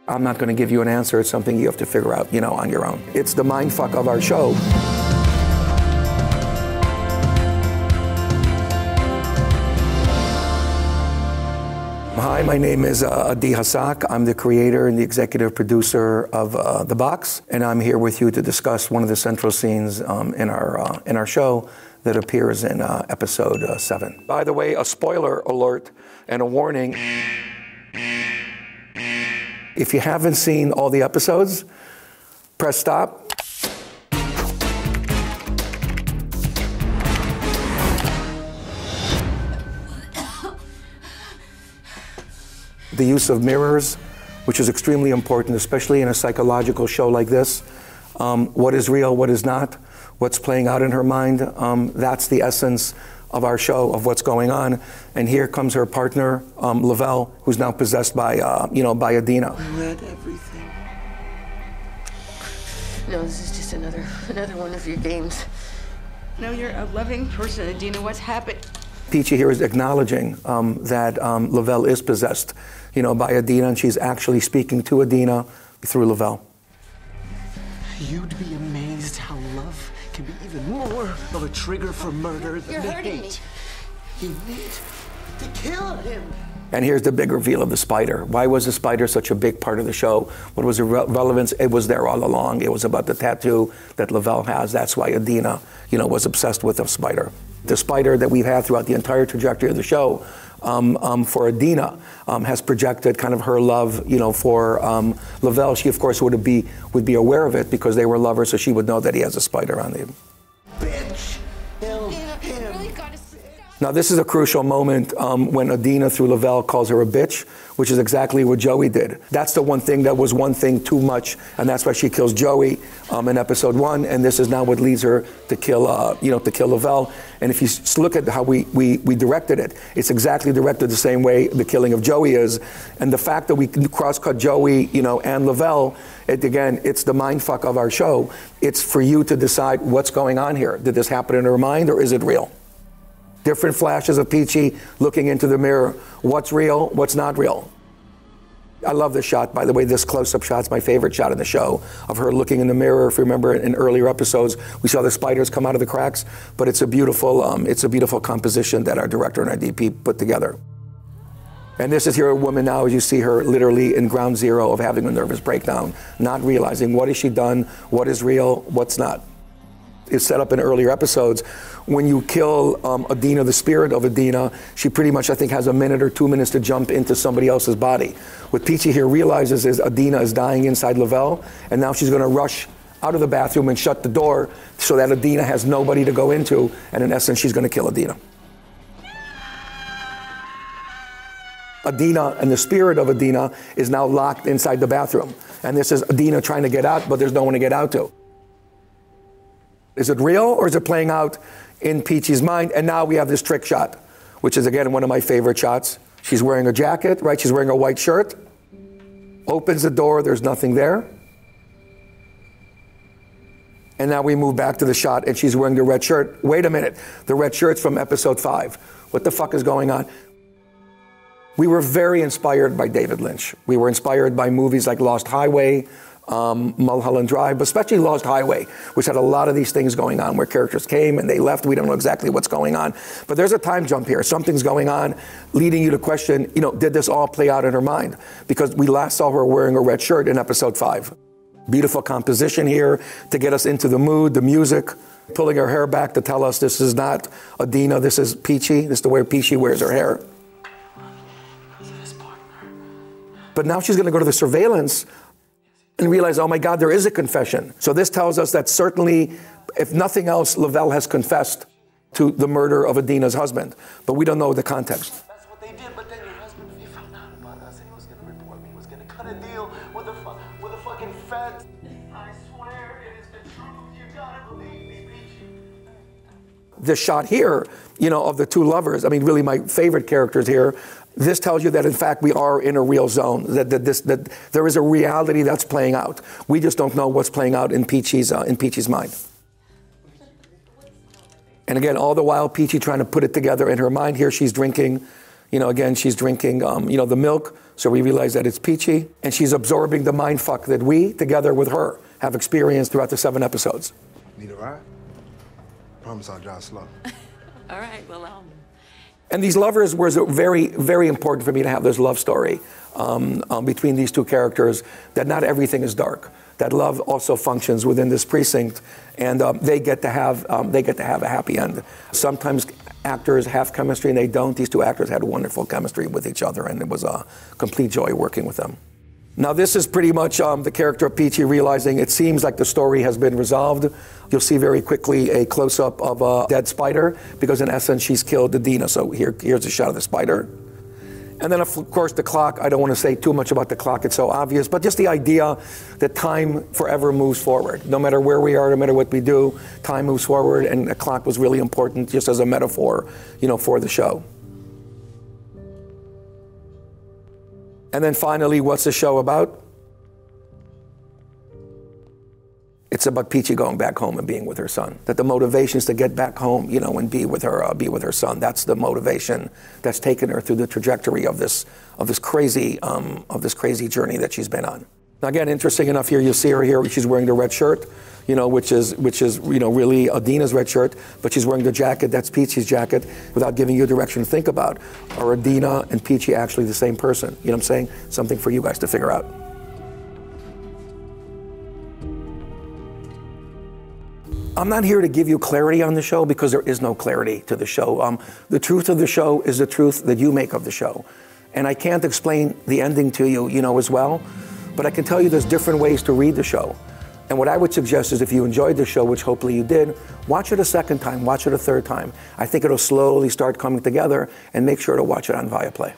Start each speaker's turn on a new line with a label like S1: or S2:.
S1: I'm not going to give you an answer. It's something you have to figure out, on your own. It's the mindfuck of our show. Hi, my name is Adi Hasak. I'm the creator and the executive producer of The Box, and I'm here with you to discuss one of the central scenes in our show that appears in episode 7. By the way, a spoiler alert and a warning. If you haven't seen all the episodes, press stop. The use of mirrors, which is extremely important, especially in a psychological show like this. What is real, what is not, what's playing out in her mind. That's the essence of our show, of what's going on. And here comes her partner, Lavelle, who's now possessed by, by Adina.
S2: I read everything.
S3: No, this is just another one of your games.
S4: No, you're a loving person, Adina. What's happened?
S1: Peachy here is acknowledging that Lavelle is possessed, by Adina, and she's actually speaking to Adina through Lavelle.
S2: You'd be amazed how love can be even more of a trigger for murder than the hate. You need to kill him.
S1: And here's the big reveal of the spider. Why was the spider such a big part of the show? What was the relevance? It was there all along. It was about the tattoo that Lavelle has. That's why Adina, was obsessed with the spider. The spider that we've had throughout the entire trajectory of the show for Adina has projected kind of her love, for Lavelle. She, of course, would be aware of it because they were lovers, so she would know that he has a spider on him.
S2: Bitch! Kill him!
S1: Now, this is a crucial moment when Adina, through Lavelle, calls her a bitch, which is exactly what Joey did. That's the one thing that was one thing too much, and that's why she kills Joey in episode 1, and this is now what leads her to kill, to kill Lavelle. And if you look at how we directed it, it's exactly directed the same way the killing of Joey is. And the fact that we cross-cut Joey, and Lavelle, it's the mindfuck of our show. It's for you to decide what's going on here. Did this happen in her mind, or is it real? Different flashes of Peachy looking into the mirror. What's real, what's not real? I love this shot, by the way. This close-up shot's my favorite shot in the show, of her looking in the mirror. If you remember in earlier episodes, we saw the spiders come out of the cracks, but it's a beautiful composition that our director and our DP put together. And this is here a woman now, as you see her literally in ground zero of having a nervous breakdown, not realizing what has she done, what is real, what's not. Is set up in earlier episodes. When you kill Adina, the spirit of Adina, she pretty much, I think, has a minute or 2 minutes to jump into somebody else's body. What Peachy here realizes is Adina is dying inside Lavelle, and now she's going to rush out of the bathroom and shut the door so that Adina has nobody to go into, and in essence, she's going to kill Adina. Adina and the spirit of Adina is now locked inside the bathroom. And this is Adina trying to get out, but there's no one to get out to. Is it real, or is it playing out in Peachy's mind? And now we have this trick shot, which is, again, one of my favorite shots. She's wearing a jacket, right? She's wearing a white shirt. Opens the door, there's nothing there. And now we move back to the shot, and she's wearing the red shirt. Wait a minute, the red shirt's from episode 5. What the fuck is going on? We were very inspired by David Lynch. We were inspired by movies like Lost Highway, Mulholland Drive, but especially Lost Highway, which had a lot of these things going on where characters came and they left. We don't know exactly what's going on. But there's a time jump here. Something's going on, leading you to question, did this all play out in her mind? Because we last saw her wearing a red shirt in episode 5. Beautiful composition here to get us into the mood, the music, pulling her hair back to tell us this is not Adina, this is Peachy. This is the way Peachy wears her hair. But now she's going to go to the surveillance and realize, oh my God, there is a confession. So this tells us that certainly, if nothing else, Lavelle has confessed to the murder of Adina's husband. But we don't know the context.
S2: That's what they did, but then your husband, he found out about us and he was going to report me. He was going to cut a deal with the fucking feds. I swear it is the truth. You gotta believe me, Peachy.
S1: This shot here, of the two lovers, I mean, really my favorite characters here, this tells you that, in fact, we are in a real zone, that there is a reality that's playing out. We just don't know what's playing out in Peachy's mind. And again, all the while, Peachy trying to put it together in her mind. Here she's drinking, again, she's drinking, the milk So we realize that it's Peachy, and she's absorbing the mindfuck that we, together with her, have experienced throughout the 7 episodes.
S5: Need a ride? Promise I'll drive slow.
S3: All right, well,
S1: And these lovers was very, very important for me to have this love story between these two characters, that not everything is dark, that love also functions within this precinct, and they get to have a happy end. Sometimes actors have chemistry and they don't. These two actors had wonderful chemistry with each other, and it was a complete joy working with them. Now this is pretty much the character of Peachy realizing it seems like the story has been resolved. You'll see very quickly a close-up of a dead spider, because in essence she's killed Adina. So here's a shot of the spider. And then of course the clock, I don't want to say too much about the clock, it's so obvious, but just the idea that time forever moves forward. No matter where we are, no matter what we do, time moves forward, and the clock was really important just as a metaphor, you know, for the show. And then finally, what's the show about? It's about Peachy going back home and being with her son. That the motivation is to get back home, you know, and be with her son. That's the motivation that's taken her through the trajectory of this crazy journey that she's been on. Now again, interesting enough, here you see her here. She's wearing the red shirt, you know, which is you know, really Adina's red shirt, but she's wearing the jacket. That's Peachy's jacket. Without giving you a direction to think about, are Adina and Peachy actually the same person? You know what I'm saying? Something for you guys to figure out. I'm not here to give you clarity on the show, because there is no clarity to the show. The truth of the show is the truth that you make of the show. And I can't explain the ending to you, you know, as well, but I can tell you there's different ways to read the show. And what I would suggest is, if you enjoyed the show, which hopefully you did, watch it a second time, watch it a third time. I think it'll slowly start coming together, and make sure to watch it on Viaplay.